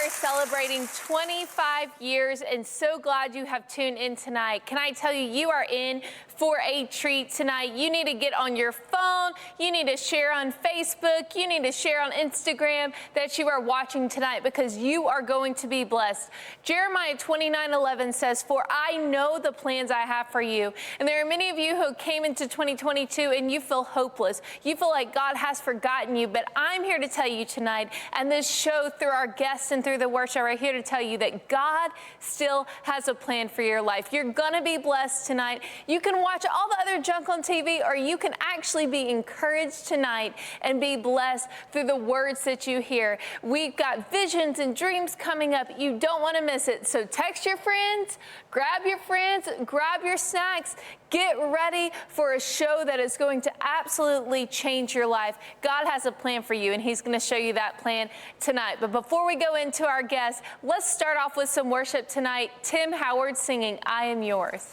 Celebrating 25 years, and so glad you have tuned in tonight. Can I tell you, you are in for a treat tonight. You need to get on your phone, you need to share on Facebook, you need to share on Instagram that you are watching tonight, because you are going to be blessed. Jeremiah 29:11 says, "For I know the plans I have for you." And there are many of you who came into 2022 and you feel hopeless. You feel like God has forgotten you, but I'm here to tell you tonight, and this show through our guests and through the worship, we're here to tell you that God still has a plan for your life. You're gonna be blessed tonight. You can watch all the other junk on TV, or you can actually be encouraged tonight and be blessed through the words that you hear. We've got visions and dreams coming up. You don't want to miss it. So text your friends, grab your snacks, get ready for a show that is going to absolutely change your life. God has a plan for you, and He's going to show you that plan tonight. But before we go into our guests, let's start off with some worship tonight. Tim Howard singing, "I Am Yours."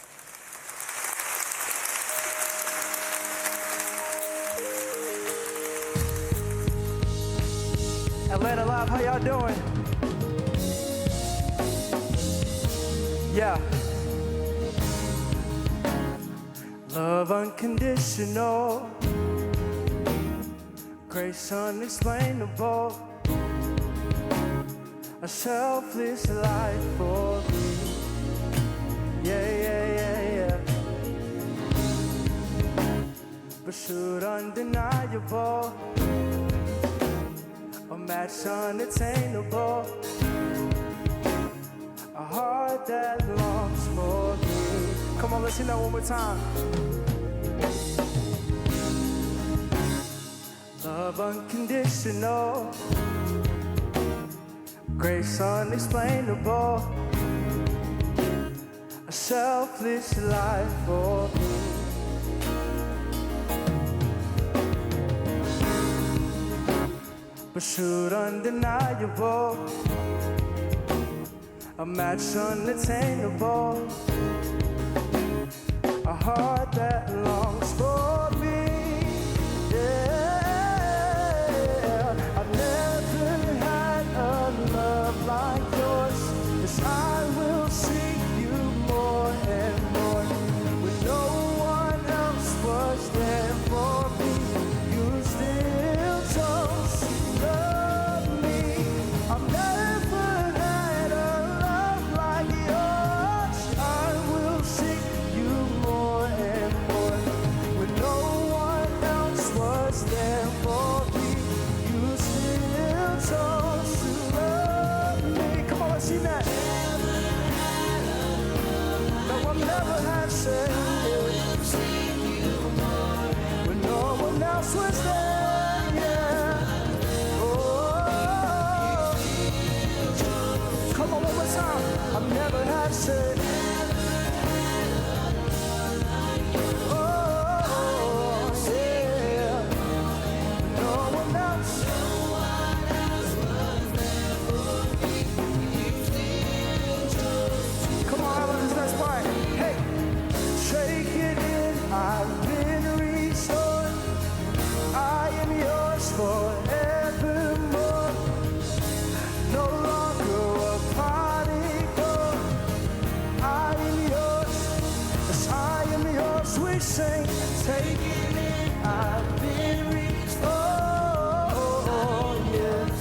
Atlanta Live, how y'all doing? Yeah. Love unconditional, grace unexplainable, a selfless life for me. Yeah. Pursuit undeniable, a match unattainable, a heart that longs for me. Come on, let's sing that one more time. Love unconditional, grace unexplainable, a selfless life for me. Pursuit undeniable, a match unattainable, a heart that longs for me. Yeah, I've never had a love like yours, 'cause I will seek you more and more. When no one else was there for me, you still chose to love me. I've never had a love like yours. I will seek you more and more. When no one else was there for me, you still chose to love me. Come on, let's sing that. No, I've never had said. When no one else was there, yeah. Oh, come on, one more time. I've never had said. Oh, yeah. No one else. Come on, how about this next part? Hey, take it in. I've been restored. I am yours forevermore. No longer a prodigal. I am yours, yes, I am yours. We sing, take it in. I've been restored. Yes.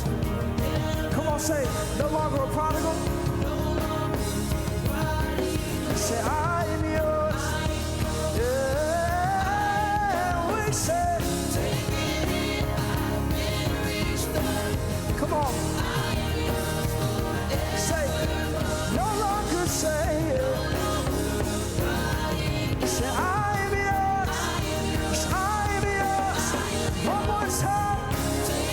Come on, say, no longer a prodigal. Say, I am yours. Yeah, we say, come on. Say, no longer say it. Say, I am yours. Yes, I am yours. One more time. Say,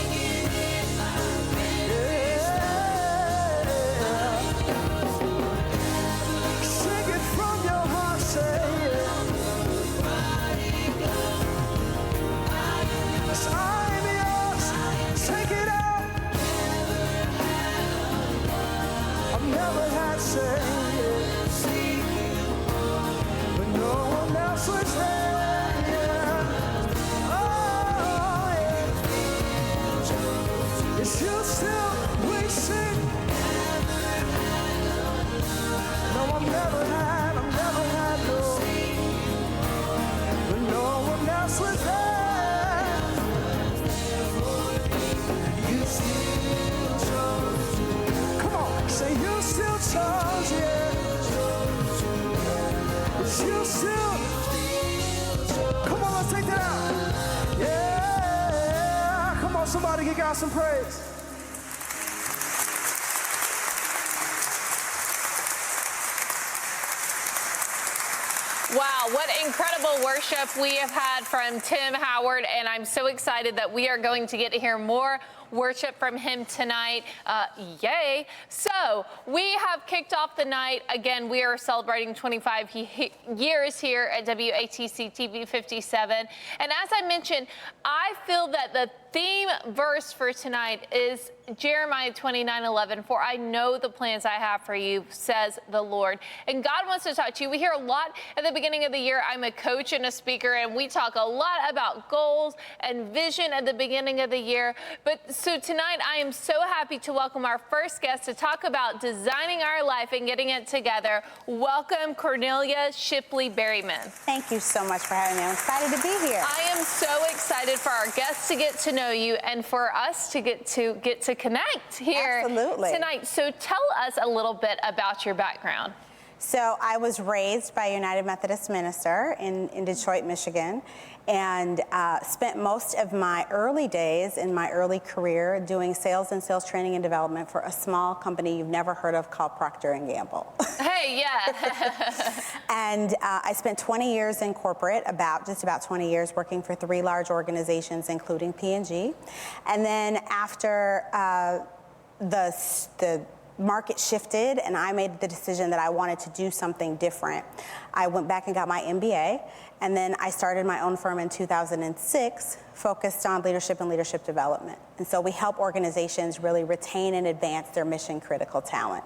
'cause you still, we sing. No, I've never had no, but no one else was there. You still chose. Come on, say you still chose, yeah. You still. Come on, let's take that out. Yeah, come on, somebody give God some praise. Wow, what incredible worship we have had from Tim Howard, and I'm so excited that we are going to get to hear more worship from him tonight. Yay. So we have kicked off the night. Again, we are celebrating 25 years here at WATC TV 57. And as I mentioned, I feel that the theme verse for tonight is Jeremiah 29:11, for I know the plans I have for you, says the Lord. And God wants to talk to you. We hear a lot at the beginning of the year. I'm a coach and a speaker, and we talk a lot about goals and vision at the beginning of the year. But so tonight, I am so happy to welcome our first guest to talk about designing our life and getting it together. Welcome, Cornelia Shipley Bearyman. Thank you so much for having me. I'm excited to be here. I am so excited for our guests to get to know you and for us to get to connect here tonight. So tell us a little bit about your background. So I was raised by a United Methodist minister in Detroit, Michigan, and spent most of my early days in my early career doing sales and sales training and development for a small company you've never heard of called Procter & Gamble. Hey, yeah. And I spent 20 years in corporate, just about 20 years, working for 3 large organizations, including P&G. And then after the market shifted and I made the decision that I wanted to do something different, I went back and got my MBA, and then I started my own firm in 2006, focused on leadership and leadership development. And so we help organizations really retain and advance their mission-critical talent.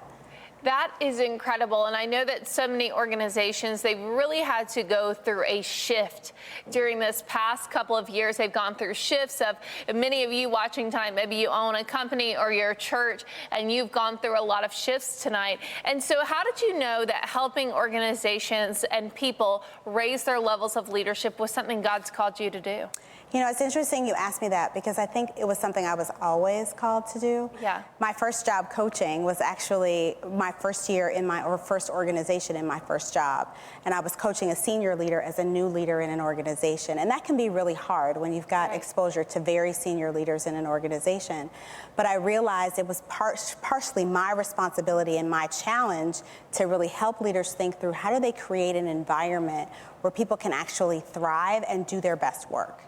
That is incredible, and I know that so many organizations, they've really had to go through a shift during this past couple of years. They've gone through shifts of, many of you watching tonight, maybe you own a company or your church, and you've gone through a lot of shifts tonight. And so how did you know that helping organizations and people raise their levels of leadership was something God's called you to do? You know, it's interesting you asked me that because I think it was something I was always called to do. Yeah. My first job coaching was actually my first year first organization in my first job. And I was coaching a senior leader as a new leader in an organization. And that can be really hard when you've got exposure to very senior leaders in an organization. But I realized it was partially my responsibility and my challenge to really help leaders think through how do they create an environment where people can actually thrive and do their best work.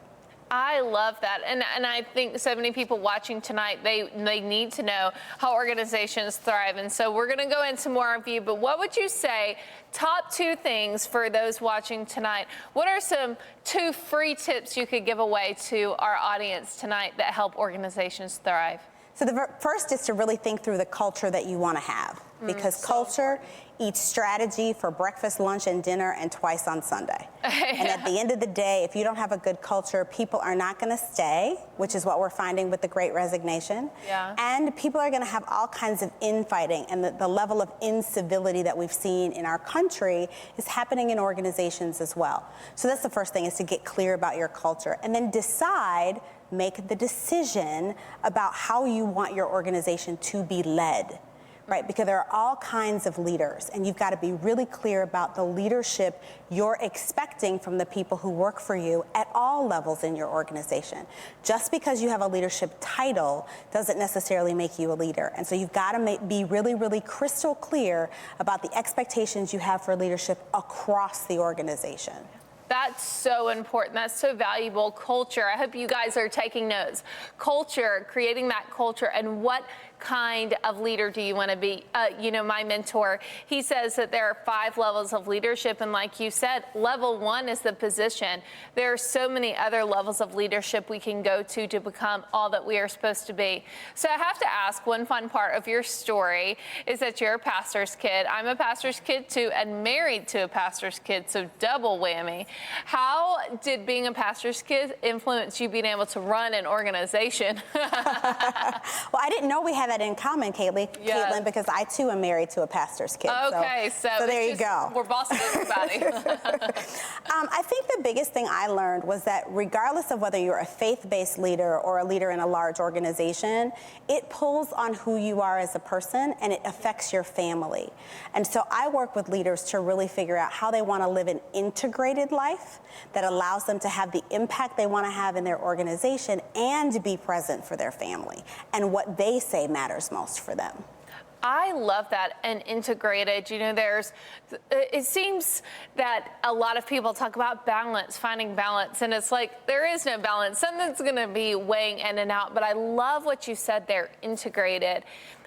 I love that. And I think so many people watching tonight, they need to know how organizations thrive. And so we're going to go into more of you. But what would you say, top 2 things for those watching tonight? What are some 2 free tips you could give away to our audience tonight that help organizations thrive? So the first is to really think through the culture that you want to have. Because culture eats strategy for breakfast, lunch, and dinner, and twice on Sunday. And at the end of the day, if you don't have a good culture, people are not going to stay, which is what we're finding with the Great Resignation. Yeah. And people are going to have all kinds of infighting, and the level of incivility that we've seen in our country is happening in organizations as well. So that's the first thing, is to get clear about your culture, and then make the decision about how you want your organization to be led. Right, because there are all kinds of leaders, and you've got to be really clear about the leadership you're expecting from the people who work for you at all levels in your organization. Just because you have a leadership title doesn't necessarily make you a leader. And so you've got to be really, really crystal clear about the expectations you have for leadership across the organization. That's so important. That's so valuable. Culture. I hope you guys are taking notes. Culture, creating that culture, and what kind of leader do you want to be? My mentor, he says that there are 5 levels of leadership. And like you said, level 1 is the position. There are so many other levels of leadership we can go to become all that we are supposed to be. So I have to ask, one fun part of your story is that you're a pastor's kid. I'm a pastor's kid too, and married to a pastor's kid, so double whammy. How did being a pastor's kid influence you being able to run an organization? Well, I didn't know we had that in common, Caitlin, because I too am married to a pastor's kid. Okay, so there you go. We're bossing everybody. I think the biggest thing I learned was that regardless of whether you're a faith-based leader or a leader in a large organization, it pulls on who you are as a person and it affects your family. And so I work with leaders to really figure out how they want to live an integrated life that allows them to have the impact they want to have in their organization and be present for their family and what they say matters most for them. I love that, and integrated. You know, it seems that a lot of people talk about balance, finding balance, and it's like there is no balance. Something's going to be weighing in and out, but I love what you said there, integrated.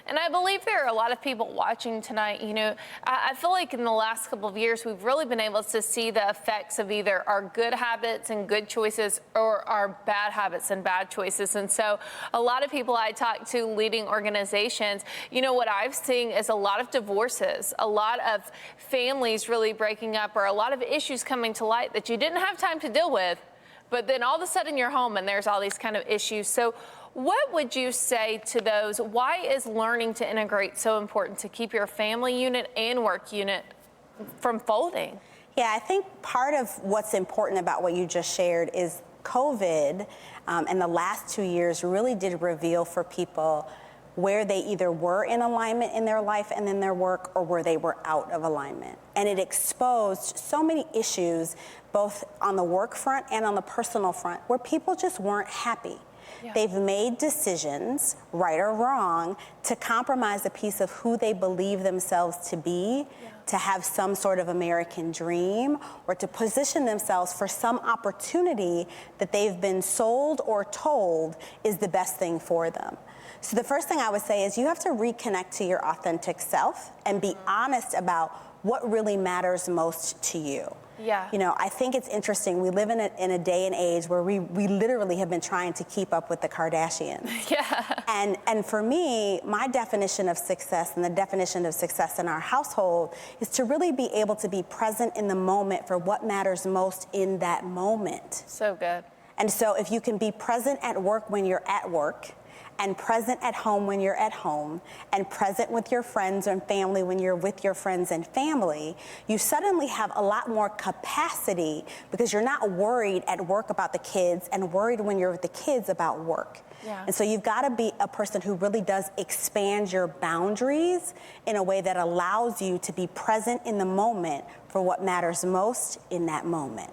And I believe there are a lot of people watching tonight. You know, I feel like in the last couple of years, we've really been able to see the effects of either our good habits and good choices or our bad habits and bad choices. And so a lot of people I talk to leading organizations, you know, what I've seen is a lot of divorces, a lot of families really breaking up, or a lot of issues coming to light that you didn't have time to deal with. But then all of a sudden you're home and there's all these kind of issues. So what would you say to those? Why is learning to integrate so important to keep your family unit and work unit from folding? Yeah, I think part of what's important about what you just shared is COVID and the last 2 years really did reveal for people where they either were in alignment in their life and in their work, or where they were out of alignment. And it exposed so many issues, both on the work front and on the personal front, where people just weren't happy. Yeah. They've made decisions, right or wrong, to compromise a piece of who they believe themselves to be, to have some sort of American dream, or to position themselves for some opportunity that they've been sold or told is the best thing for them. So the first thing I would say is you have to reconnect to your authentic self and be honest about what really matters most to you. Yeah. You know, I think it's interesting. We live in a day and age where we literally have been trying to keep up with the Kardashians. Yeah. And for me, my definition of success and the definition of success in our household is to really be able to be present in the moment for what matters most in that moment. So good. And so if you can be present at work when you're at work, and present at home when you're at home, and present with your friends and family when you're with your friends and family, you suddenly have a lot more capacity because you're not worried at work about the kids and worried when you're with the kids about work. Yeah. And so you've got to be a person who really does expand your boundaries in a way that allows you to be present in the moment for what matters most in that moment.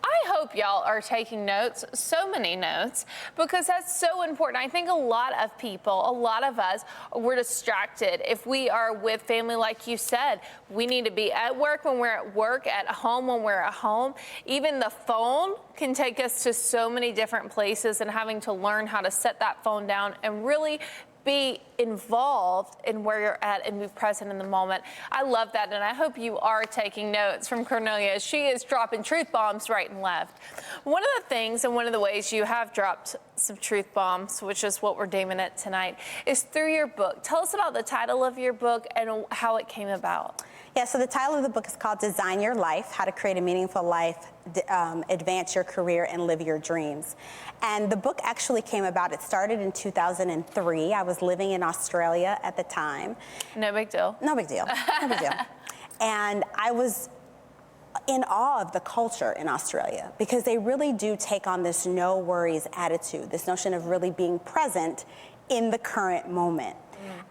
I hope y'all are taking notes, so many notes, because that's so important. I think a lot of people, a lot of us, we're distracted. If we are with family, like you said, we need to be at work when we're at work, at home when we're at home. Even the phone can take us to so many different places, and having to learn how to set that phone down and really be involved in where you're at and be present in the moment. I love that, and I hope you are taking notes from Cornelia. She is dropping truth bombs right and left. One of the things and one of the ways you have dropped some truth bombs, which is what we're deeming it tonight, is through your book. Tell us about the title of your book and how it came about. Yeah, so the title of the book is called Design Your Life, How to Create a Meaningful Life, Advance Your Career, and Live Your Dreams. And the book actually came about, it started in 2003. I was living in Australia at the time. No big deal. No big deal, no big deal. And I was in awe of the culture in Australia because they really do take on this no worries attitude, this notion of really being present in the current moment.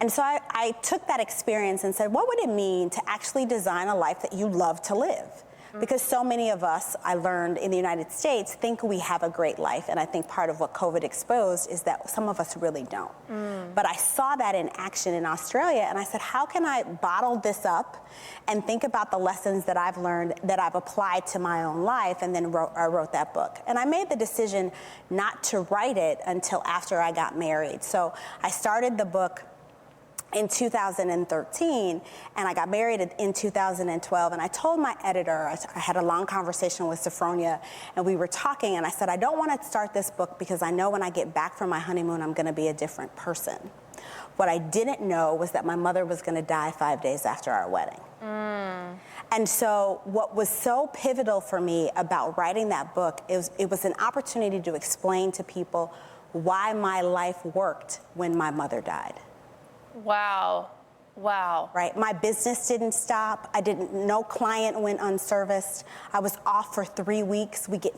And so I took that experience and said, what would it mean to actually design a life that you love to live? Because so many of us, I learned in the United States, think we have a great life. And I think part of what COVID exposed is that some of us really don't. But I saw that in action in Australia, and I said, how can I bottle this up and think about the lessons that I've learned, that I've applied to my own life, and then I wrote that book. And I made the decision not to write it until after I got married. So I started the book in 2013, and I got married in 2012, and I told my editor, I had a long conversation with Sophronia, and we were talking, and I said, I don't want to start this book because I know when I get back from my honeymoon, I'm going to be a different person. What I didn't know was that my mother was going to die 5 days after our wedding. And so what was so pivotal for me about writing that book is it was an opportunity to explain to people why my life worked when my mother died. Wow. Wow. Right? My business didn't stop. No client went unserviced. I was off for 3 weeks. We get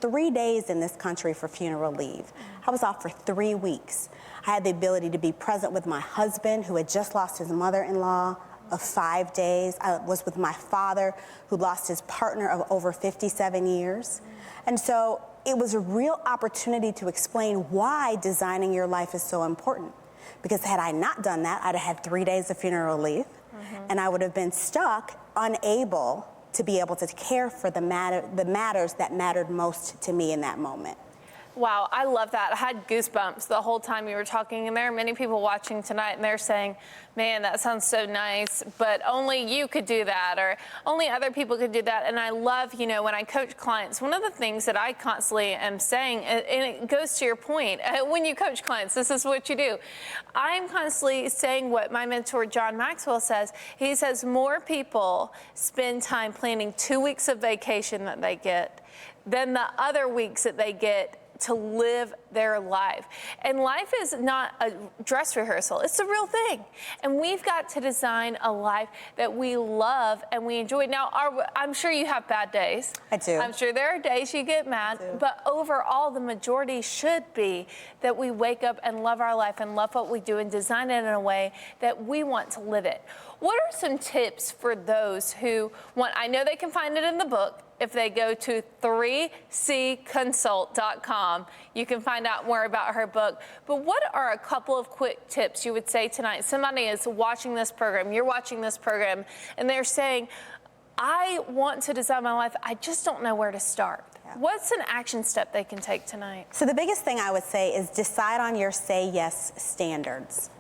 3 days in this country for funeral leave. I was off for 3 weeks. I had the ability to be present with my husband, who had just lost his mother-in-law, of 5 days. I was with my father, who lost his partner of over 57 years. And so it was a real opportunity to explain why designing your life is so important. Because had I not done that, I'd have had 3 days of funeral leave, and I would have been stuck, unable to be able to care for the matters that mattered most to me in that moment. Wow, I love that. I had goosebumps the whole time you were talking, and there are many people watching tonight, and they're saying, man, that sounds so nice, but only you could do that, or only other people could do that. And I love, you know, when I coach clients, one of the things that I constantly am saying, and it goes to your point, when you coach clients, this is what you do. I'm constantly saying what my mentor, John Maxwell, says. He says more people spend time planning 2 weeks of vacation that they get than the other weeks that they get to live their life. And life is not a dress rehearsal, it's the real thing. And we've got to design a life that we love and we enjoy. Now, I'm sure you have bad days. I do. I'm sure there are days you get mad, but overall, the majority should be that we wake up and love our life and love what we do and design it in a way that we want to live it. What are some tips for those who want, I know they can find it in the book. If they go to 3cconsult.com, you can find out more about her book. But what are a couple of quick tips you would say tonight? Somebody is watching this program, you're watching this program, and they're saying, I want to design my life, I just don't know where to start. Yeah. What's an action step they can take tonight? So the biggest thing I would say is decide on your say yes standards,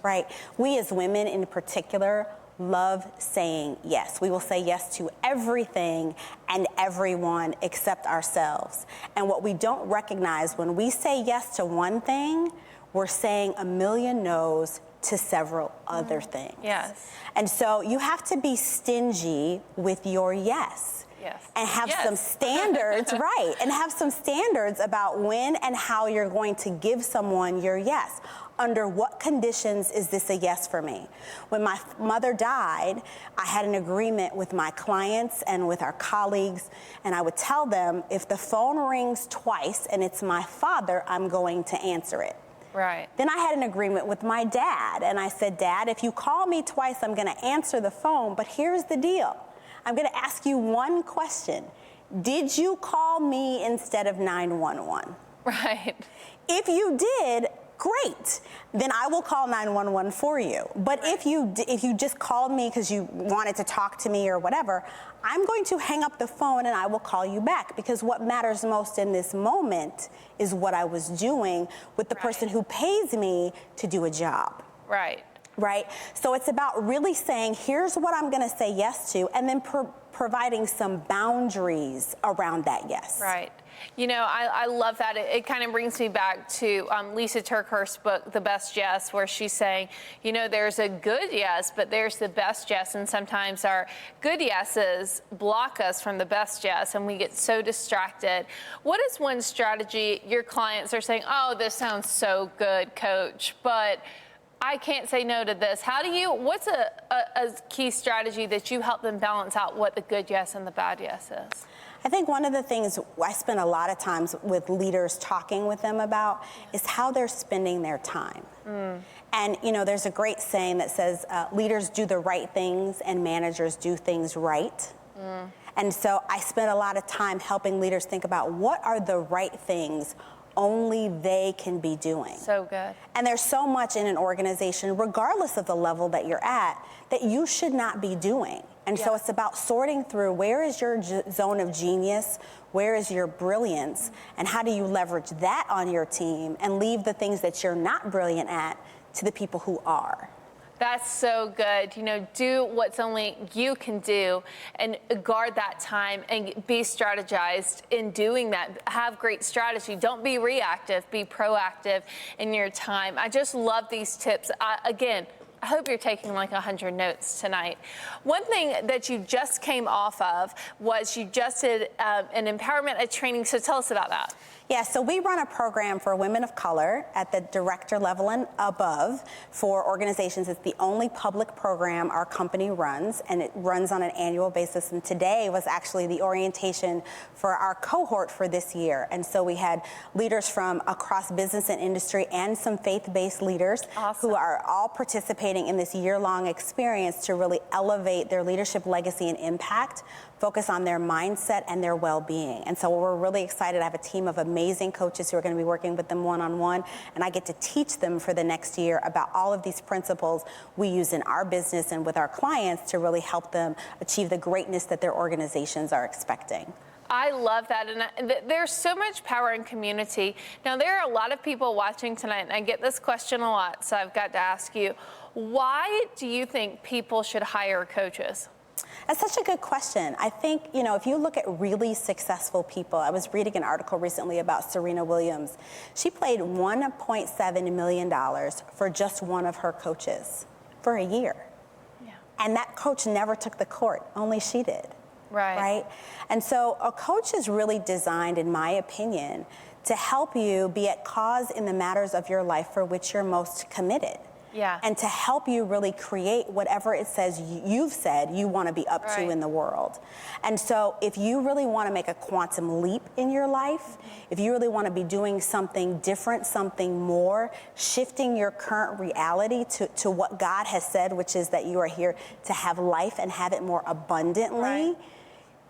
right? We as women in particular love saying yes. We will say yes to everything and everyone except ourselves. And what we don't recognize when we say yes to one thing, we're saying a million no's to several other things. Yes. And so you have to be stingy with your yes. Yes. And have some standards, right, and have some standards about when and how you're going to give someone your yes. Under what conditions is this a yes for me? When my mother died, I had an agreement with my clients and with our colleagues, and I would tell them, if the phone rings twice and it's my father, I'm going to answer it. Right. Then I had an agreement with my dad, and I said, Dad, if you call me twice, I'm going to answer the phone, but here's the deal. I'm going to ask you one question. Did you call me instead of 911? Right. If you did, great. Then I will call 911 for you. But if you just called me because you wanted to talk to me or whatever, I'm going to hang up the phone and I will call you back, because what matters most in this moment is what I was doing with the person who pays me to do a job. Right. Right? So it's about really saying, here's what I'm going to say yes to, and then providing some boundaries around that yes. Right. You know, I love that. It kind of brings me back to Lisa TerKeurst's book, The Best Yes, where she's saying, you know, there's a good yes, but there's the best yes. And sometimes our good yeses block us from the best yes, and we get so distracted. What is one strategy your clients are saying, oh, this sounds so good, Coach, but I can't say no to this? What's a key strategy that you help them balance out what the good yes and the bad yes is? I think one of the things I spend a lot of times with leaders talking with them about is how they're spending their time. And, you know, there's a great saying that says leaders do the right things and managers do things right. And so I spend a lot of time helping leaders think about what are the right things only they can be doing. So good. And there's so much in an organization, regardless of the level that you're at, that you should not be doing. And so it's about sorting through, where is your zone of genius, where is your brilliance, and how do you leverage that on your team and leave the things that you're not brilliant at to the people who are. That's so good. You know, do what's only you can do and guard that time and be strategized in doing that. Have great strategy. Don't be reactive, be proactive in your time. I just love these tips. Again, I hope you're taking like 100 notes tonight. One thing that you just came off of was you just did an empowerment training. So tell us about that. Yeah, so we run a program for women of color at the director level and above for organizations. It's the only public program our company runs, and it runs on an annual basis. And today was actually the orientation for our cohort for this year. And so we had leaders from across business and industry and some faith-based leaders who are all participating in this year-long experience to really elevate their leadership legacy and impact, focus on their mindset and their well-being. And so we're really excited. I have a team of amazing coaches who are going to be working with them one-on-one, and I get to teach them for the next year about all of these principles we use in our business and with our clients to really help them achieve the greatness that their organizations are expecting. I love that, and there's so much power in community. Now, there are a lot of people watching tonight, and I get this question a lot, so I've got to ask you, why do you think people should hire coaches? That's such a good question. I think, you know, if you look at really successful people, I was reading an article recently about Serena Williams. She paid $1.7 million for just one of her coaches for a year. Yeah. And that coach never took the court, only she did. Right? And so a coach is really designed, in my opinion, to help you be at cause in the matters of your life for which you're most committed. Yeah. And to help you really create whatever it says you've said you want to be up to in the world. And so if you really want to make a quantum leap in your life, if you really want to be doing something different, something more, shifting your current reality to what God has said, which is that you are here to have life and have it more abundantly,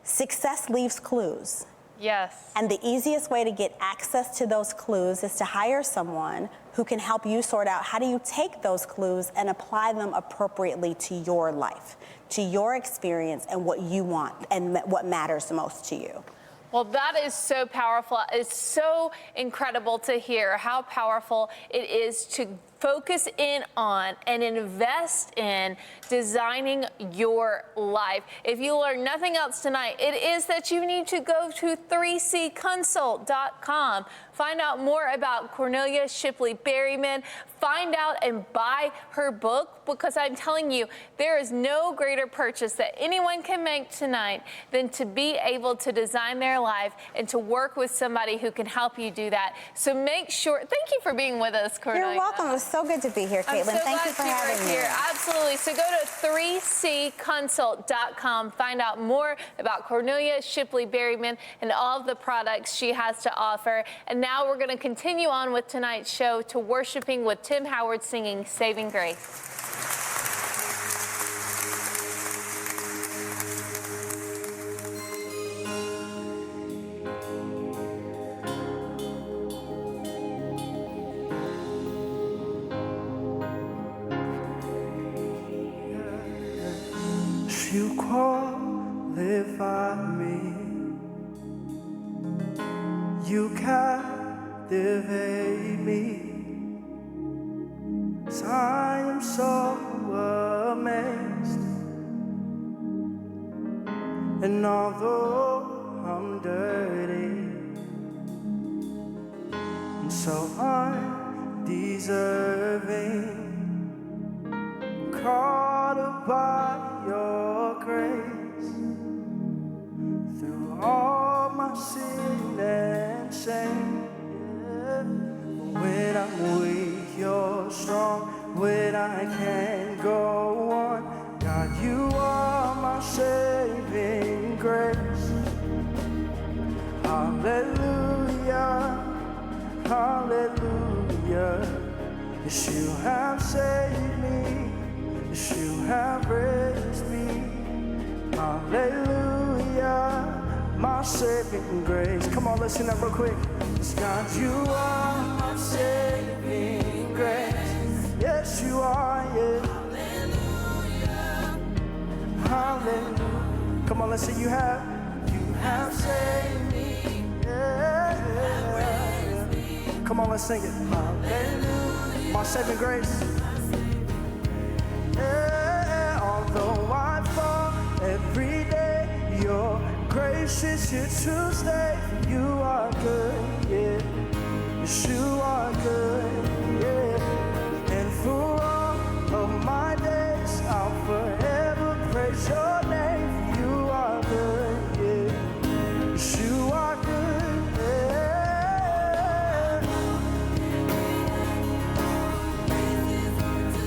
success leaves clues. Yes. And the easiest way to get access to those clues is to hire someone who can help you sort out how do you take those clues and apply them appropriately to your life, to your experience and what you want and what matters most to you. Well, that is so powerful. It's so incredible to hear how powerful it is to focus in on and invest in designing your life. If you learn nothing else tonight, it is that you need to go to 3cconsult.com. Find out more about Cornelia Shipley Bearyman. Find out and buy her book, because I'm telling you, there is no greater purchase that anyone can make tonight than to be able to design their life and to work with somebody who can help you do that. So make sure, thank you for being with us, Cornelia. You're welcome. It was so good to be here, Caitlin. Thank you for having me. Absolutely. So go to 3cconsult.com. Find out more about Cornelia Shipley Bearyman and all of the products she has to offer. And now we're going to continue on with tonight's show to worshiping with Tim Howard singing Saving Grace. You qualify me, you captivate me. I am so amazed, and although I'm dirty and so undeserving, caught up by your grace, through all my sin and shame. When I'm weak, you're strong. When I can't go on, God, you are my saving grace. Hallelujah, hallelujah. Yes, you have saved me. Yes, you have raised me. Hallelujah, my saving grace. Come on, let's sing that real quick. Yes, God, you are my saving grace. Yes, you are, yeah. Hallelujah, hallelujah. Come on, let's sing. You have saved me. Yeah. Come on, let's sing it. Hallelujah, my saving grace. Yeah, although I fall every day, your grace is here to stay. You are good, yeah. Yes, you are good, yeah. And for all of my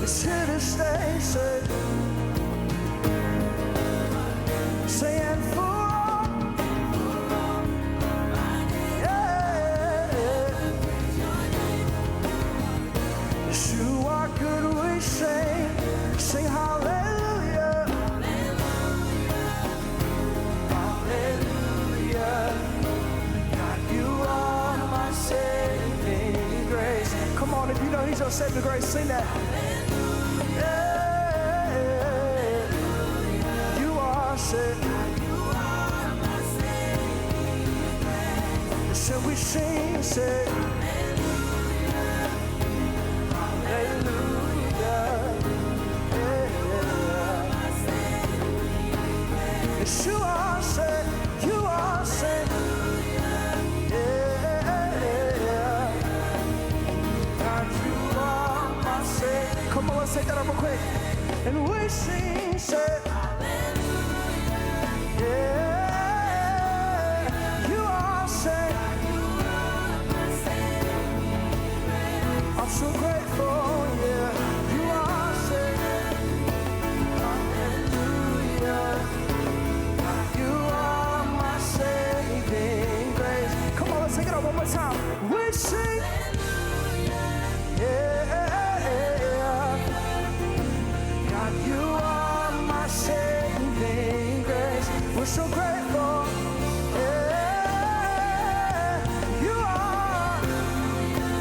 It's here to stay. Say and for all. Yeah. You are good, we sing hallelujah. Hallelujah. God, you are my saving grace. Come on, if you know he's your saving grace, sing that. Yeah. You are saving. So we sing, say yes, you are saved, you are saved. Yeah. God, you are my saved. Come on, let's take that up real quick. And we sing, say, yeah, you are saved. I'm so grateful, yeah, you are saved. Hallelujah. You are my saving grace. Come on, let's take it up one more time. We sing. Yeah. God, you are my saving grace. We're so grateful. Yeah. You are.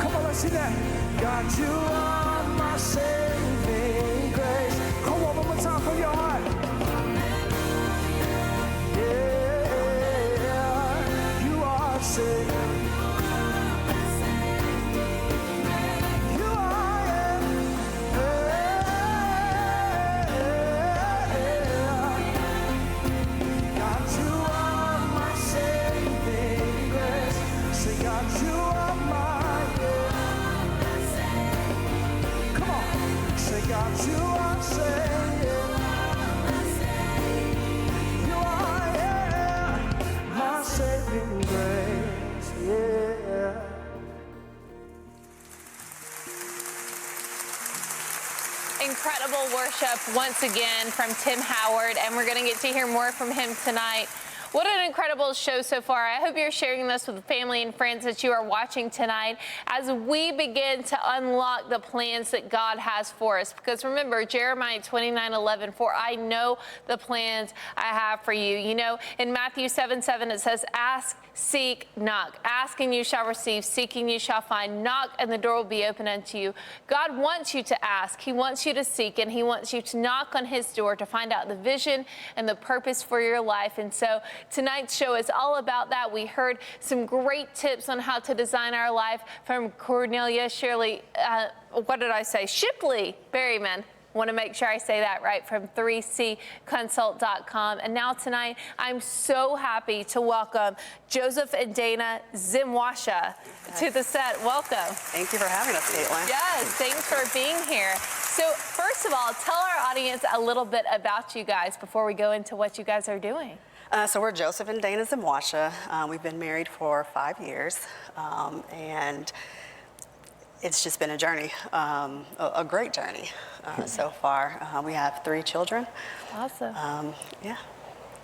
Come on, let's sing that. God, you are my saving grace. Come on, one more time from your heart. Say, you are, God, you are my saving grace. Say, God, you are my, come on, say, God, you are saving. You are, my saving grace. Yeah. Incredible worship once again from Tim Howard, and we're going to get to hear more from him tonight. What an incredible show so far. I hope you're sharing this with family and friends that you are watching tonight as we begin to unlock the plans that God has for us. Because remember, Jeremiah 29:11, for I know the plans I have for you. You know, in Matthew 7:7, it says, ask, seek, knock. Ask and you shall receive, seek and you shall find, knock and the door will be open unto you. God wants you to ask, he wants you to seek, and he wants you to knock on his door to find out the vision and the purpose for your life. And so tonight's show is all about that. We heard some great tips on how to design our life from Cornelia, Shipley, Bearyman. Want to make sure I say that right, from 3cconsult.com. And now tonight, I'm so happy to welcome Joseph and Dana Zimwasha to the set. Welcome. Thank you for having us, Caitlin. Yes, thanks for being here. So first of all, tell our audience a little bit about you guys before we go into what you guys are doing. So we're Joseph and Dana Zimwasha. We've been married for 5 years, and it's just been a journey, a great journey so far. We have 3 children. Awesome. Yeah.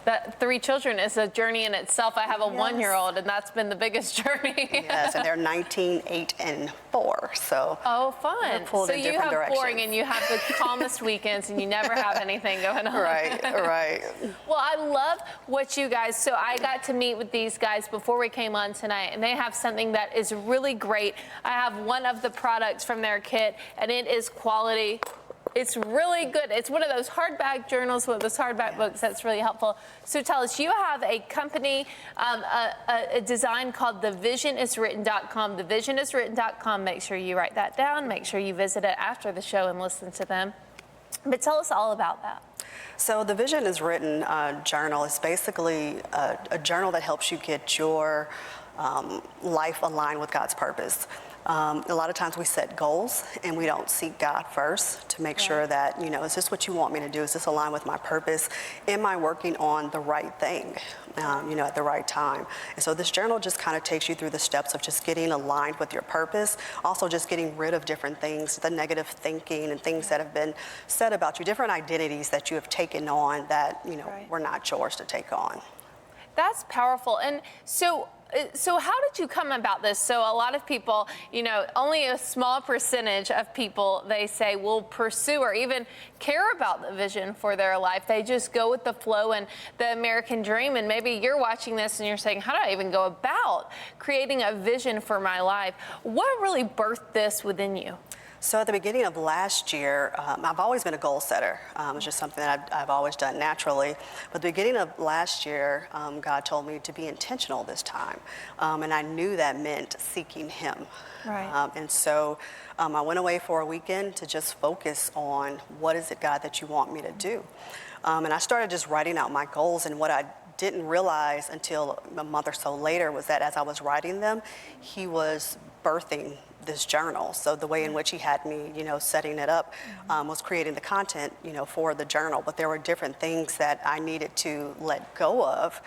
That 3 children is a journey in itself. I have a 1-year-old, and that's been the biggest journey. Yes, and they're 19, 8, and 4. So. Oh, fun! So you have boring, and you have the calmest weekends, and you never have anything going on. Right, right. Well, I love what you guys. So I got to meet with these guys before we came on tonight, and they have something that is really great. I have one of the products from their kit, and it is quality. It's really good. It's one of those hardback journals, one of those hardback books that's really helpful. So tell us, you have a company, a design called thevisioniswritten.com. Thevisioniswritten.com. Make sure you write that down. Make sure you visit it after the show and listen to them. But tell us all about that. So the Vision is Written journal is basically a journal that helps you get your life aligned with God's purpose. A lot of times we set goals and we don't seek God first to make sure that, you know, is this what you want me to do? Is this aligned with my purpose? Am I working on the right thing, you know, at the right time? And so this journal just kind of takes you through the steps of just getting aligned with your purpose, also just getting rid of different things, the negative thinking and things that have been said about you, different identities that you have taken on that, you know, were not yours to take on. That's powerful. And so how did you come about this? So a lot of people, you know, only a small percentage of people, they say, will pursue or even care about the vision for their life. They just go with the flow and the American dream. And maybe you're watching this and you're saying, how do I even go about creating a vision for my life? What really birthed this within you? So at the beginning of last year, I've always been a goal setter. It's just something that I've always done naturally. But at the beginning of last year, God told me to be intentional this time. And I knew that meant seeking Him. Right. And so I went away for a weekend to just focus on what is it, God, that you want me to do. And I started just writing out my goals, and what I didn't realize until a month or so later was that as I was writing them, He was birthing this journal. So the way in which He had me, you know, setting it up was creating the content, you know, for the journal. But there were different things that I needed to let go of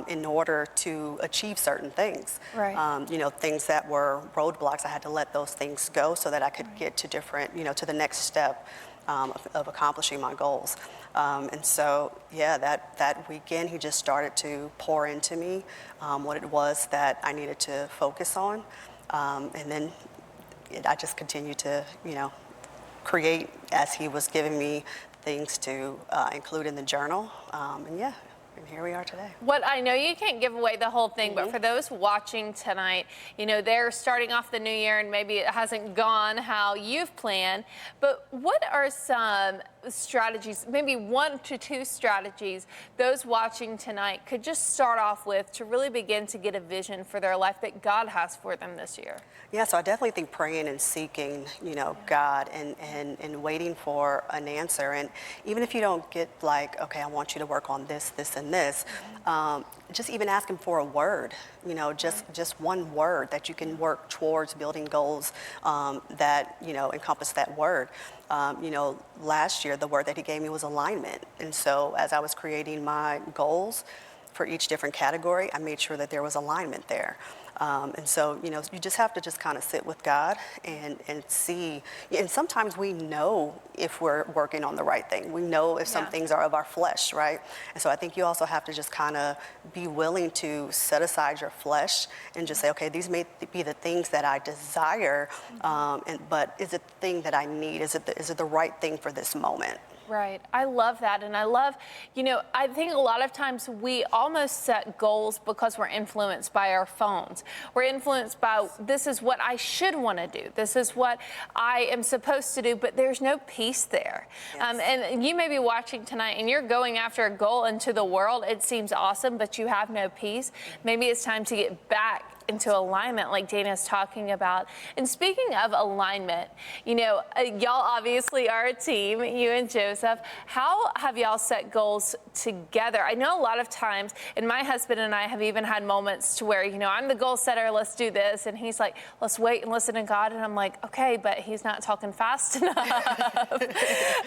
in order to achieve certain things. Right. You know, things that were roadblocks, I had to let those things go so that I could get to different, you know, to the next step of accomplishing my goals. And so, yeah, that weekend, He just started to pour into me what it was that I needed to focus on. And then I just continued to, you know, create as He was giving me things to include in the journal. And yeah, and here we are today. What I know, you can't give away the whole thing, but for those watching tonight, you know, they're starting off the new year and maybe it hasn't gone how you've planned, but what are some strategies, maybe 1 to 2 strategies those watching tonight could just start off with to really begin to get a vision for their life that God has for them this year? Yeah, so I definitely think praying and seeking, you know, God and waiting for an answer. And even if you don't get like, okay, I want you to work on this, this, and this, just even ask Him for a word, you know, just one word that you can work towards building goals that, you know, encompass that word. You know, last year, the word that He gave me was alignment. And so as I was creating my goals for each different category, I made sure that there was alignment there. And so, you know, you just have to just kind of sit with God and see. And sometimes we know if we're working on the right thing. We know if some things are of our flesh, right? And so I think you also have to just kind of be willing to set aside your flesh and just say, okay, these may be the things that I desire, but is it the thing that I need? Is it the right thing for this moment? Right. I love that. And I love, you know, I think a lot of times we almost set goals because we're influenced by our phones. We're influenced by, this is what I should want to do. This is what I am supposed to do, but there's no peace there. Yes. And you may be watching tonight and you're going after a goal into the world. It seems awesome, but you have no peace. Maybe it's time to get back into alignment like Dana's talking about. And speaking of alignment, you know, y'all obviously are a team, you and Joseph. How have y'all set goals together? I know a lot of times, and my husband and I have even had moments to where, you know, I'm the goal setter, let's do this. And he's like, let's wait and listen to God. And I'm like, okay, but he's not talking fast enough.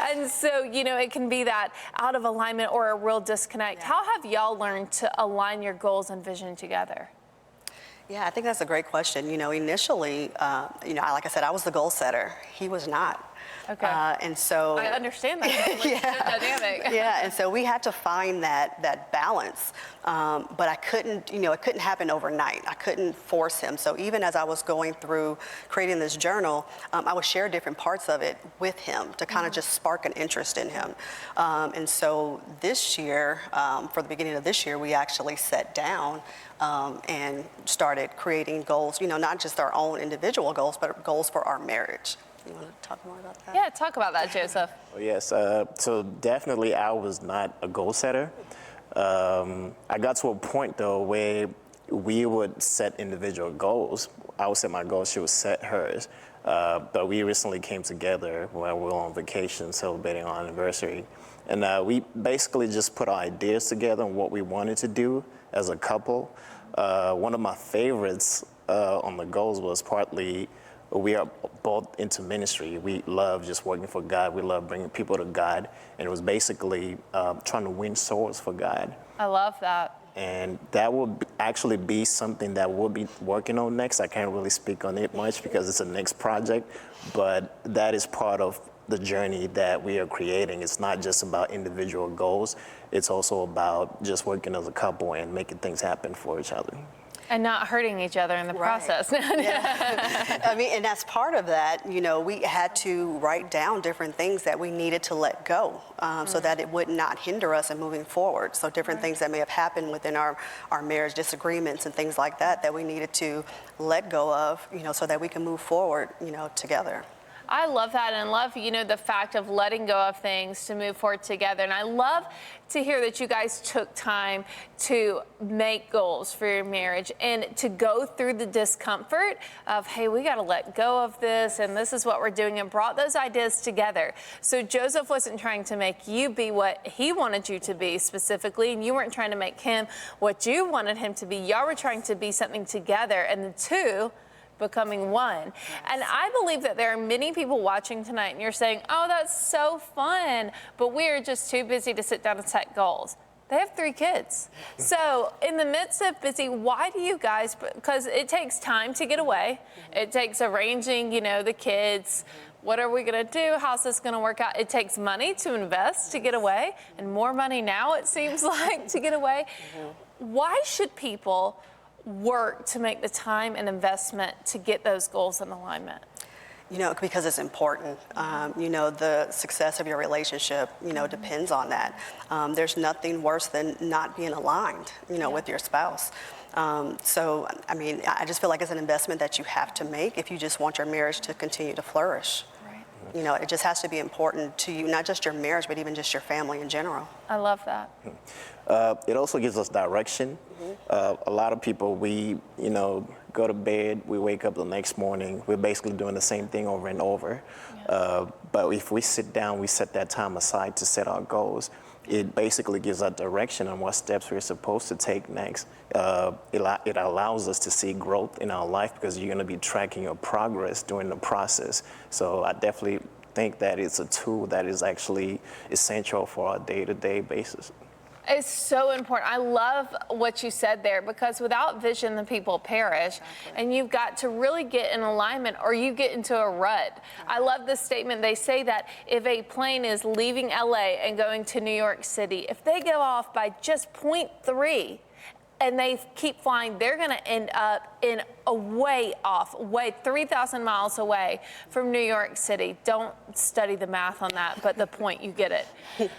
And so, you know, it can be that out of alignment or a real disconnect. How have y'all learned to align your goals and vision together? Yeah, I think that's a great question. You know, initially, you know, like I said, I was the goal setter. He was not. Okay. And so I understand that. Dynamic. Yeah, and so we had to find that balance. But I couldn't, you know, it couldn't happen overnight. I couldn't force him. So even as I was going through creating this journal, I would share different parts of it with him to kind of just spark an interest in him. And so this year, for the beginning of this year, we actually sat down and started creating goals, you know, not just our own individual goals, but goals for our marriage. You want to talk more about that? Yeah, talk about that, Joseph. Oh, yes, so definitely I was not a goal setter. I got to a point though where we would set individual goals. I would set my goals, she would set hers. But we recently came together while we were on vacation celebrating our anniversary. And we basically just put our ideas together on what we wanted to do as a couple. One of my favorites on the goals was partly we are both into ministry. We love just working for God. We love bringing people to God. And it was basically trying to win souls for God. I love that. And that will actually be something that we'll be working on next. I can't really speak on it much because it's a next project, but that is part of the journey that we are creating. It's not just about individual goals. It's also about just working as a couple and making things happen for each other. And not hurting each other in the process. Yeah. I mean, and that's part of that. You know, we had to write down different things that we needed to let go so that it would not hinder us in moving forward. So different things that may have happened within our marriage, disagreements and things like that, that we needed to let go of, you know, so that we can move forward, you know, together. I love that, and love, you know, the fact of letting go of things to move forward together. And I love to hear that you guys took time to make goals for your marriage and to go through the discomfort of, hey, we got to let go of this, and this is what we're doing, and brought those ideas together. So Joseph wasn't trying to make you be what he wanted you to be specifically, and you weren't trying to make him what you wanted him to be. Y'all were trying to be something together, and the two becoming one. Yes. And I believe that there are many people watching tonight and you're saying, oh, that's so fun, but we're just too busy to sit down and set goals. They have 3 kids. So in the midst of busy, why do you guys, because it takes time to get away. It takes arranging, you know, the kids. What are we gonna do? How's this gonna work out? It takes money to invest to get away, and more money now it seems like to get away. Why should people work to make the time and investment to get those goals in alignment? You know, because it's important. You know, the success of your relationship, you know, depends on that. There's nothing worse than not being aligned, you know, with your spouse. So, I mean, I just feel like it's an investment that you have to make if you just want your marriage to continue to flourish. You know, it just has to be important to you, not just your marriage, but even just your family in general. I love that. It also gives us direction. A lot of people, we, you know, go to bed, we wake up the next morning, we're basically doing the same thing over and over. Yeah. But if we sit down, we set that time aside to set our goals, it basically gives us direction on what steps we're supposed to take next. It allows us to see growth in our life because you're going to be tracking your progress during the process. So I definitely think that it's a tool that is actually essential for our day-to-day basis. It's so important. I love what you said there, because without vision, the people perish. Exactly. And you've got to really get in alignment or you get into a rut. I love this statement. They say that if a plane is leaving LA and going to New York City, if they go off by just 0.3 and they keep flying, they're going to end up in a way 3,000 miles away from New York City. Don't study the math on that, but the point, you get it.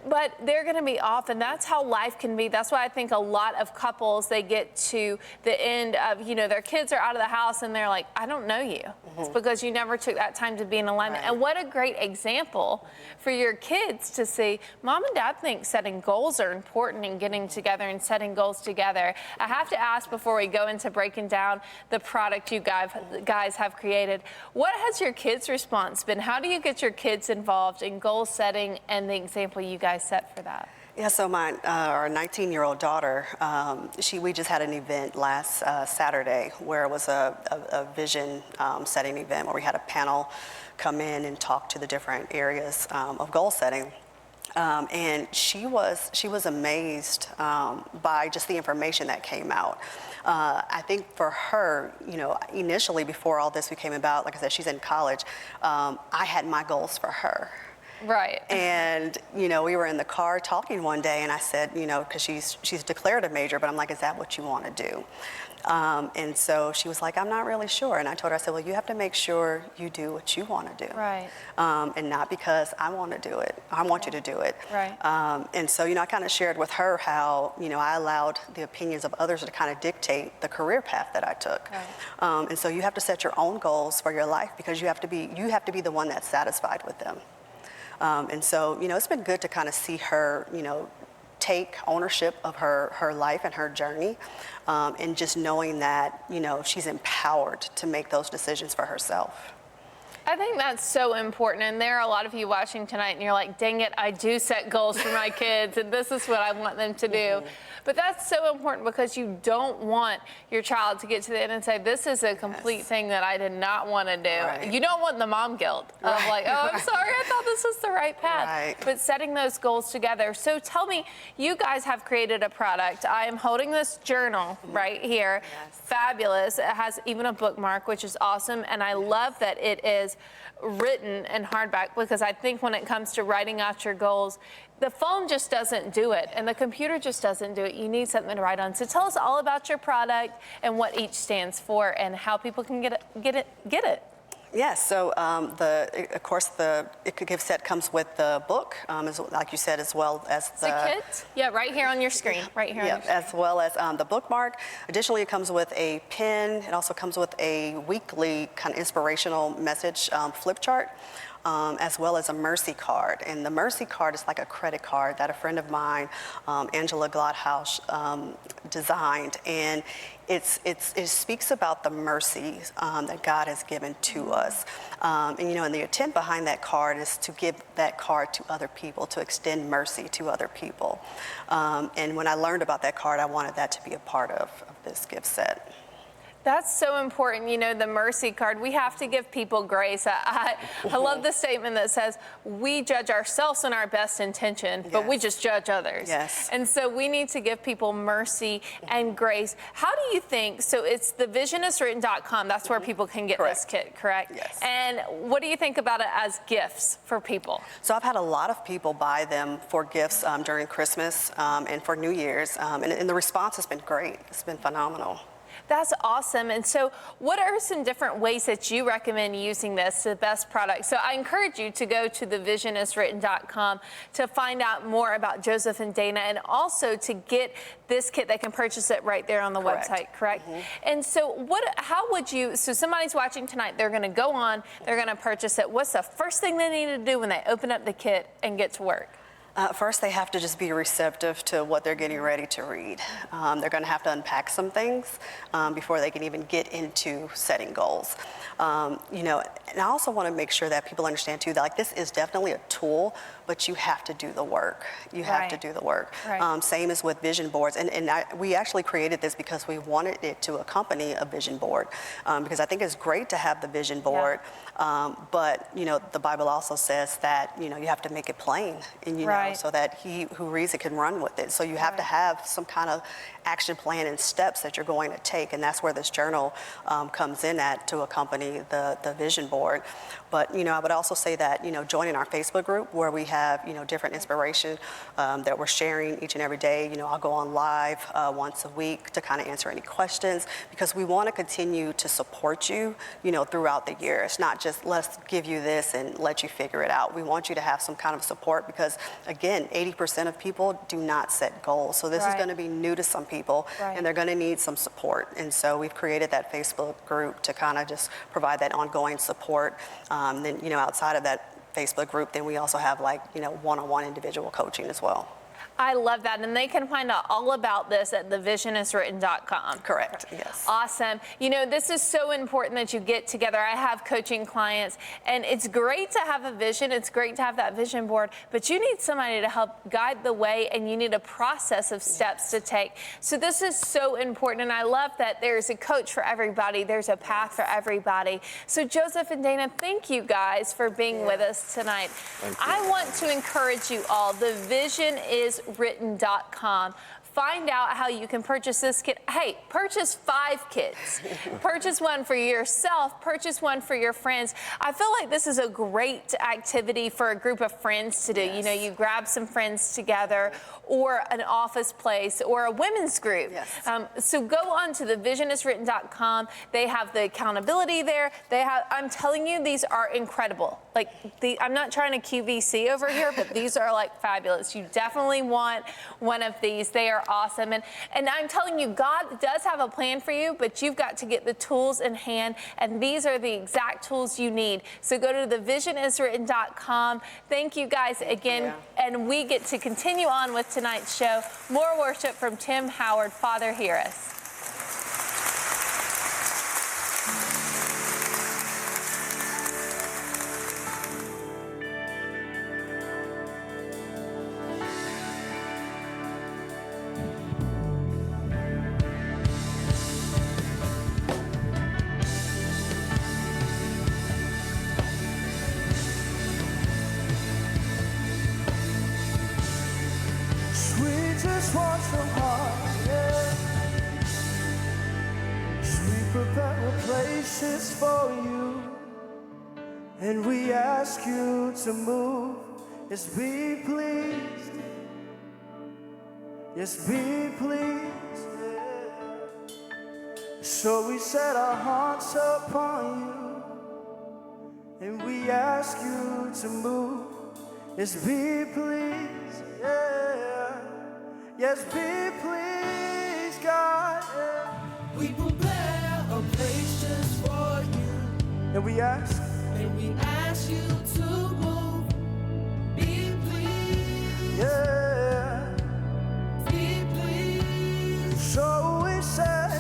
But they're going to be off, and that's how life can be. That's why I think a lot of couples, they get to the end of, you know, their kids are out of the house and they're like, I don't know you. It's because you never took that time to be in alignment. Right. And what a great example for your kids to see. Mom and Dad think setting goals are important and getting together and setting goals together. I have to ask before we go into breaking down the product you guys have created, what has your kids' response been? How do you get your kids involved in goal setting and the example you guys set for that? Yeah, so our 19-year-old daughter, we just had an event last Saturday where it was a vision setting event where we had a panel come in and talk to the different areas of goal setting. And she was amazed by just the information that came out. I think for her, you know, initially before all this became about, like I said, she's in college, I had my goals for her. Right. And, you know, we were in the car talking one day and I said, you know, because she's declared a major, but I'm like, is that what you want to do? And so she was like, I'm not really sure. And I told her, I said, well, you have to make sure you do what you want to do. Right. And not because I want to do it. I want you to do it. Right. And so, you know, I kind of shared with her how, you know, I allowed the opinions of others to kind of dictate the career path that I took. Right. And so you have to set your own goals for your life because you have to be the one that's satisfied with them. And so, you know, it's been good to kind of see her, you know, take ownership of her life and her journey, and just knowing that, you know, she's empowered to make those decisions for herself. I think that's so important, and there are a lot of you watching tonight, and you're like, dang it, I do set goals for my kids, and this is what I want them to do. But that's so important because you don't want your child to get to the end and say, this is a complete thing that I did not want to do. Right. You don't want the mom guilt of like, oh, I'm sorry, I thought this was the right path. Right. But setting those goals together. So tell me, you guys have created a product. I am holding this journal right here. Yes. Fabulous. It has even a bookmark, which is awesome. And I love that it is written in hardback because I think when it comes to writing out your goals, the phone just doesn't do it and the computer just doesn't do it. You need something to write on. So tell us all about your product and what each stands for and how people can get it. Yes, so of course the It Could Give set comes with the book, like you said, as well as the kit. Yeah, right here on your screen. Right here on your screen. as well as the bookmark. Additionally, it comes with a pen. It also comes with a weekly kind of inspirational message flip chart. As well as a mercy card. And the mercy card is like a credit card that a friend of mine, Angela Glothouse, designed. And it speaks about the mercies that God has given to us. And the intent behind that card is to give that card to other people, to extend mercy to other people. And when I learned about that card, I wanted that to be a part of this gift set. That's so important, the mercy card. We have to give people grace. I love the statement that says, we judge ourselves in our best intention, but we just judge others. Yes. And so we need to give people mercy and grace. How do you think, so it's thevisioniswritten.com, that's where people can get this kit, correct? Yes. And what do you think about it as gifts for people? So I've had a lot of people buy them for gifts during Christmas and for New Year's, and the response has been great. It's been phenomenal. That's awesome. And so what are some different ways that you recommend using this, the best product? So I encourage you to go to thevisioniswritten.com to find out more about Joseph and Dana and also to get this kit. They can purchase it right there on the website, correct? And so so somebody's watching tonight, they're going to go on, they're going to purchase it. What's the first thing they need to do when they open up the kit and get to work? First, they have to just be receptive to what they're getting ready to read. They're going to have to unpack some things before they can even get into setting goals. And I also want to make sure that people understand too that this is definitely a tool, but you have to do the work. You have to do the work. Right. Same as with vision boards. We actually created this because we wanted it to accompany a vision board because I think it's great to have the vision board. But the Bible also says that you have to make it plain, and so that he who reads it can run with it. So you have to have some kind of action plan and steps that you're going to take, and that's where this journal comes in at to accompany the vision board. But I would also say that joining our Facebook group where we have different inspiration that we're sharing each and every day. I'll go on live once a week to kind of answer any questions because we want to continue to support you throughout the year. It's not just let's give you this and let you figure it out. We want you to have some kind of support because again, 80% of people do not set goals. So this is going to be new to some people and they're going to need some support. And so we've created that Facebook group to kind of just provide that ongoing support. Then, outside of that Facebook group, then we also have one-on-one individual coaching as well. I love that. And they can find out all about this at thevisioniswritten.com. Correct, yes. Awesome. This is so important that you get together. I have coaching clients, and it's great to have a vision. It's great to have that vision board, but you need somebody to help guide the way, and you need a process of steps to take. So this is so important, and I love that there's a coach for everybody. There's a path for everybody. So Joseph and Dana, thank you guys for being with us tonight. I want to encourage you all. Thevisioniswritten.com. Find out how you can purchase this kit. Hey, purchase 5 kits. Purchase one for yourself, purchase one for your friends. I feel like this is a great activity for a group of friends to do. You grab some friends together or an office place or a women's group. So go on to thevisioniswritten.com. They have the accountability there. I'm telling you, these are incredible. I'm not trying to QVC over here, but these are fabulous. You definitely want one of these. They are awesome. And I'm telling you, God does have a plan for you, but you've got to get the tools in hand, and these are the exact tools you need. So go to thevisioniswritten.com. Thank you guys again, and we get to continue on with tonight's show. More worship from Tim Howard. Father, hear us. just want your heart, yeah. We prepare places for you, and we ask you to move. Yes, be pleased. Yes, be pleased, yeah. So we set our hearts upon you, and we ask you to move. Yes, be pleased, yeah. Yes, be pleased, God, yeah. We prepare a place just for you, And we ask you to move. Be pleased, yeah. be pleased. So we set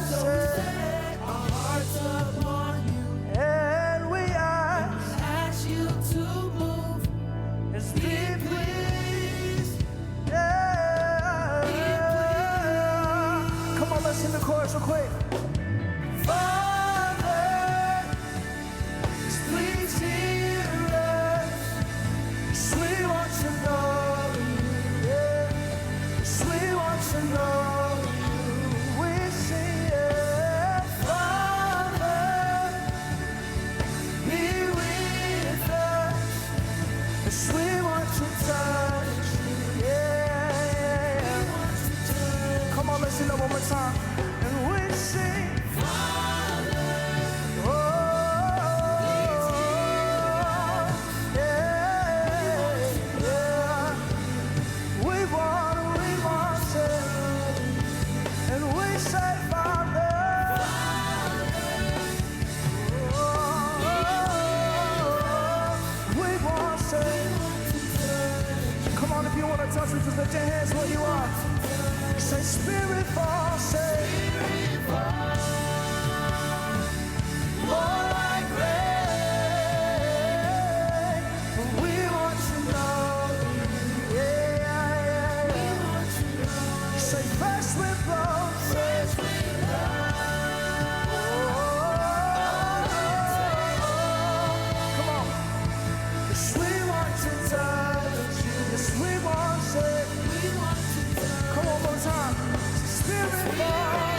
Our hearts upon you, and we ask you to move. yes, be pleased, yeah. Come on, let's sing the chorus real quick. Father, please hear us. We want to know you, yeah. We want to know you. We sing, yeah. Father, be with us. We want to touch you, yeah. Come on, let's sing that one more time. And we sing, oh, yeah, yeah. We want it. And we say, Father, oh, we want it. Come on, if you want to touch me, just lift your hands where you are. Say, Spirit fall, say, more like rain. We want to know you, yeah. Say, fresh wind blow, say, come on. Yes, we want to touch you. Yes, we want it. Come on, one more time. Spirit fall.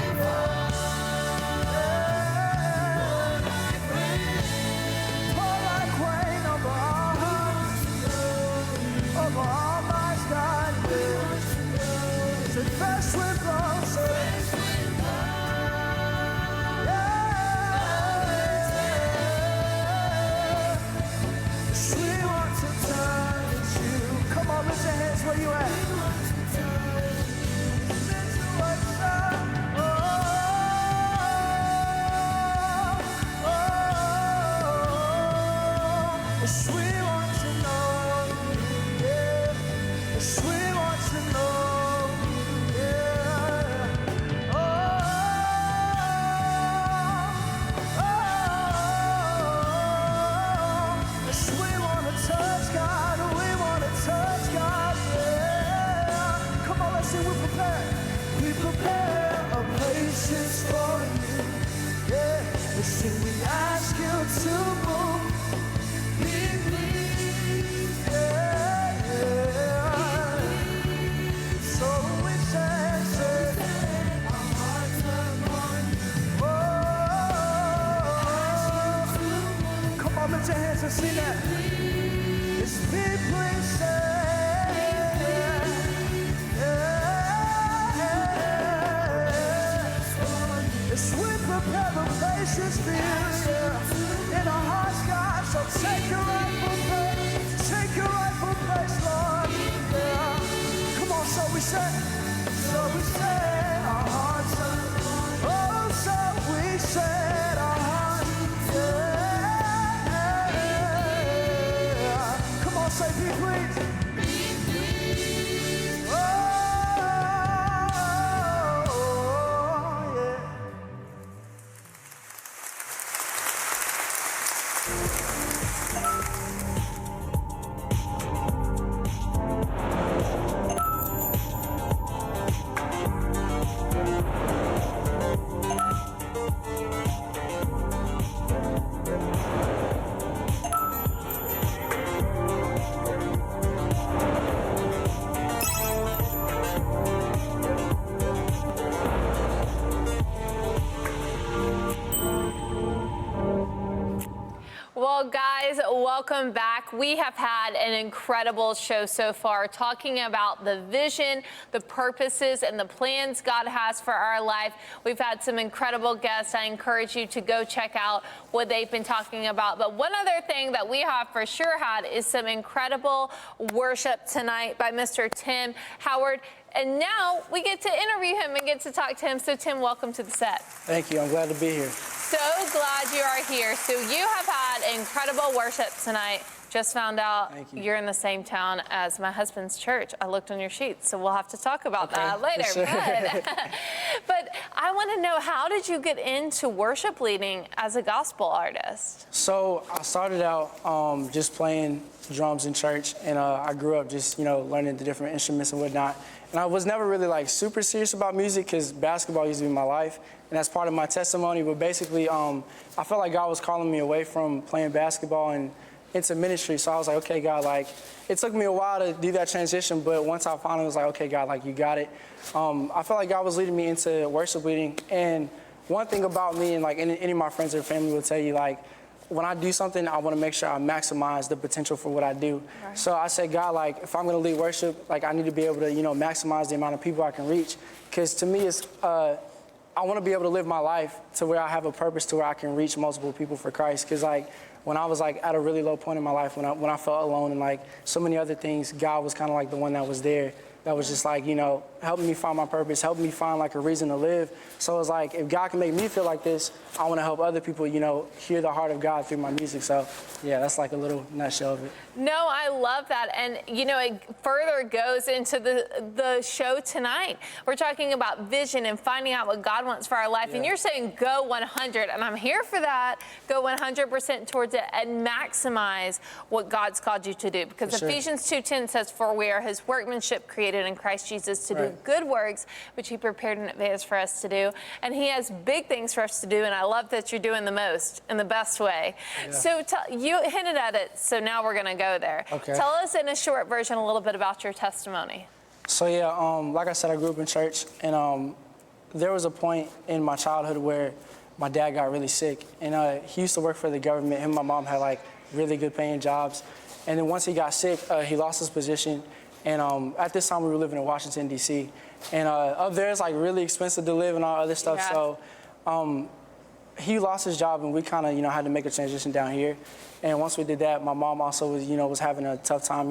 Pour like rain over our hearts, over our minds, God, yeah. Say, fresh wind blow, say, yeah. Yes, we want to touch you. Come on, lift your hands where you at. Yes, we want to know you, yeah. Yes, we want to know you, yeah. Yes, we want to touch God, we want to touch God, yeah. Come on, let's sing, we prepare a place just for you, yeah. Listen, we ask you to move. Be pleased, yeah. So we say, our hearts upon you. Oh, come on, lift your hands and sing that. Yes, be pleased, say, yeah. Yes, we prepare the places for you, yeah. In our hearts, God, so take your rightful place, Lord, yeah. Come on, so we say, our hearts, oh, so we set our hearts, yeah. Come on, say, be pleased. Oh, yeah. welcome back. We have had an incredible show so far, talking about the vision, the purposes, and the plans God has for our life. We've had some incredible guests. I encourage you to go check out what they've been talking about. But one other thing that we have for sure had is some incredible worship tonight by Mr. Tim Howard. And now we get to interview him and get to talk to him. So Tim, welcome to the set. Thank you. I'm glad to be here. So glad you are here. So you have had incredible worship tonight. Just found out you're in the same town as my husband's church. I looked on your sheets, so we'll have to talk about that later. Sure. But I want to know, how did you get into worship leading as a gospel artist? So I started out just playing drums in church, and I grew up just, learning the different instruments and whatnot. And I was never really super serious about music because basketball used to be my life, and that's part of my testimony. But basically, I felt like God was calling me away from playing basketball and into ministry. So I was like, okay, God, it took me a while to do that transition, but once I finally was like, okay, God, you got it. I felt like God was leading me into worship leading. And one thing about me, and any of my friends or family will tell you, when I do something, I want to make sure I maximize the potential for what I do. Right. So I said, God, if I'm going to lead worship, I need to be able to, maximize the amount of people I can reach. Because to me, it's, I want to be able to live my life to where I have a purpose to where I can reach multiple people for Christ. Because when I was at a really low point in my life, when I felt alone and so many other things, God was kind of the one that was there. That was just helping me find my purpose, helping me find a reason to live. So it's if God can make me feel like this, I want to help other people, hear the heart of God through my music. So yeah, that's a little nutshell of it. No, I love that. And, it further goes into the show tonight. We're talking about vision and finding out what God wants for our life. Yeah. And you're saying go 100, and I'm here for that. Go 100% towards it and maximize what God's called you to do. Because Ephesians 2:10 says, for we are his workmanship created in Christ Jesus to do good works, which he prepared in advance for us to do. And he has big things for us to do. And I love that you're doing the most in the best way. Yeah. So you hinted at it. So now we're going to go there. Okay. Tell us in a short version a little bit about your testimony. So yeah, like I said, I grew up in church, and there was a point in my childhood where my dad got really sick, and he used to work for the government. Him and my mom had really good paying jobs, and then once he got sick, he lost his position, and at this time we were living in Washington D.C., and up there it's really expensive to live and all other stuff. Yeah. So he lost his job, and we kind of had to make a transition down here. And once we did that, my mom also was, was having a tough time,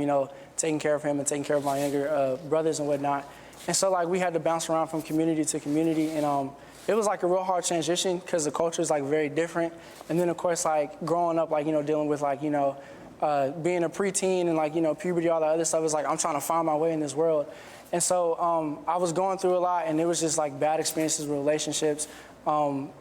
taking care of him and taking care of my younger brothers and whatnot. And so, we had to bounce around from community to community. And it was, a real hard transition because the culture is, very different. And then, of course, growing up, dealing with, being a preteen and, puberty, all that other stuff. It's I'm trying to find my way in this world. And so I was going through a lot, and it was just, bad experiences with relationships,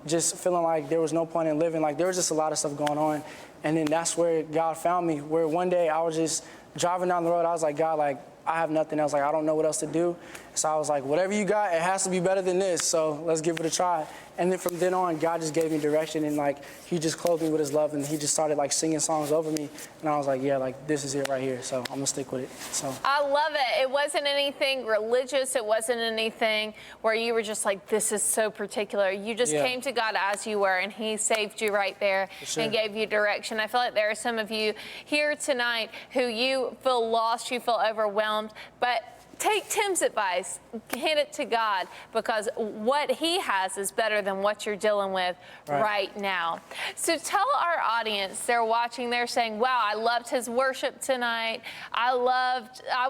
just feeling there was no point in living. There was just a lot of stuff going on. And then that's where God found me, where one day I was just driving down the road. I was like, God, I have nothing else. I don't know what else to do. So I was like, whatever you got, it has to be better than this. So let's give it a try. And then from then on, God just gave me direction, and he just clothed me with his love, and he just started singing songs over me. And I was like, yeah, this is it right here. So I'm gonna stick with it. So I love it. It wasn't anything religious. It wasn't anything where you were just this is so particular. You just came to God as you were, and he saved you right there and gave you direction. I feel like there are some of you here tonight who you feel lost, you feel overwhelmed, but take Tim's advice, hand it to God, because what he has is better than what you're dealing with right now. So tell our audience, they're watching, they're saying, wow, I loved his worship tonight. I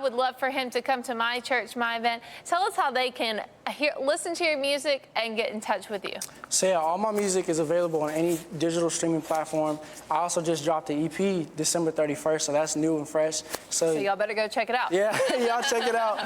would love for him to come to my church, my event. Tell us how they can listen to your music and get in touch with you. So yeah, all my music is available on any digital streaming platform. I also just dropped the EP December 31st, so that's new and fresh. So y'all better go check it out. Yeah, y'all check it out.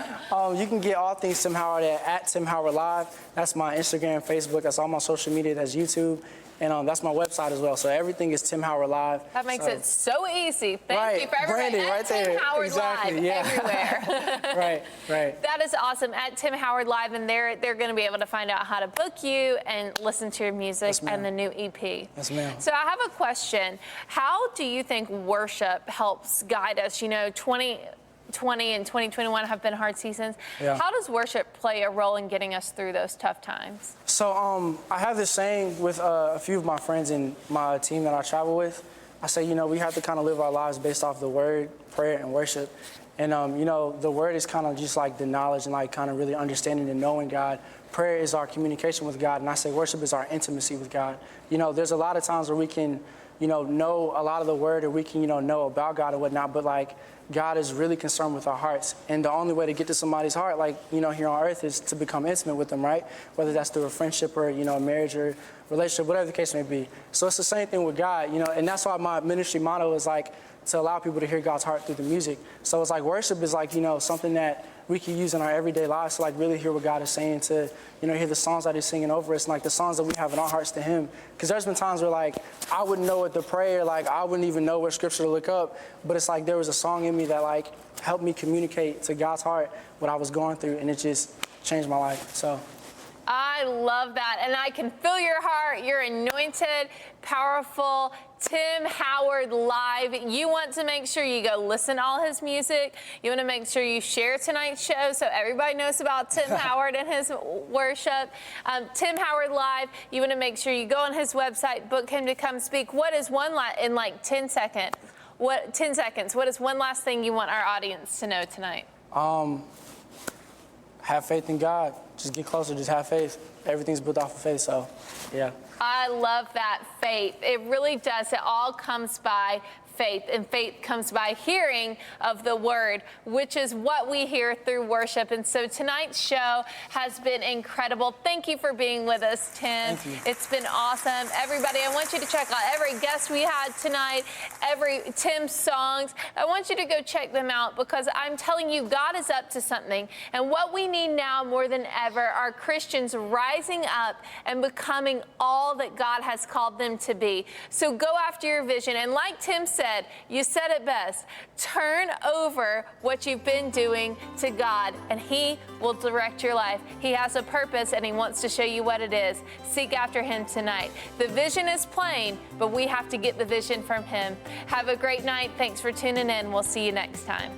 You can get all things Tim Howard at Tim Howard Live. That's my Instagram, Facebook. That's all my social media. That's YouTube. And that's my website as well. So everything is Tim Howard Live. That makes it so easy. Thank you for everybody at Tim Howard Live everywhere. Right. That is awesome. At Tim Howard Live, and they're going to be able to find out how to book you and listen to your music and the new EP. Yes, ma'am. So I have a question. How do you think worship helps guide us? 2020 and 2021 have been hard seasons. Yeah. How does worship play a role in getting us through those tough times? So I have this saying with a few of my friends in my team that I travel with. I say, we have to kind of live our lives based off the word, prayer, and worship. And, the word is kind of just like the knowledge and like kind of really understanding and knowing God. Prayer is our communication with God. And I say worship is our intimacy with God. There's a lot of times where we can, know a lot of the word, or we can, know about God and whatnot. But like God is really concerned with our hearts. And the only way to get to somebody's heart, like, here on earth, is to become intimate with them, right? Whether that's through a friendship or, a marriage or relationship, whatever the case may be. So it's the same thing with God, and that's why my ministry motto is like to allow people to hear God's heart through the music. So it's like worship is like, something that we can use in our everyday lives to like really hear what God is saying, to, hear the songs that he's singing over us, and like the songs that we have in our hearts to him. Because there's been times where like I wouldn't know what to pray, or like I wouldn't even know what scripture to look up, but it's like there was a song in me that like helped me communicate to God's heart what I was going through, and it just changed my life. So I love that, and I can feel your heart. You're anointed, powerful. Tim Howard Live. You want to make sure you go listen to all his music. You want to make sure you share tonight's show so everybody knows about Tim Howard and his worship. Tim Howard Live. You want to make sure you go on his website, book him to come speak. What is in like 10 seconds? 10 seconds. What is one last thing you want our audience to know tonight? Have faith in God. Just get closer. Just have faith. Everything's built off of faith. So, yeah. I love that, faith. It really does. It all comes by faith, and faith comes by hearing of the word, which is what we hear through worship. And so tonight's show has been incredible. Thank you for being with us, Tim. Thank you. It's been awesome. Everybody, I want you to check out every guest we had tonight, every Tim's songs. I want you to go check them out, because I'm telling you, God is up to something. And what we need now more than ever are Christians rising up and becoming all that God has called them to be. So go after your vision. And like Tim said, you said it best, turn over what you've been doing to God, and he will direct your life. He has a purpose, and he wants to show you what it is. Seek after him tonight. The vision is plain, but we have to get the vision from him. Have a great night. Thanks for tuning in. We'll see you next time.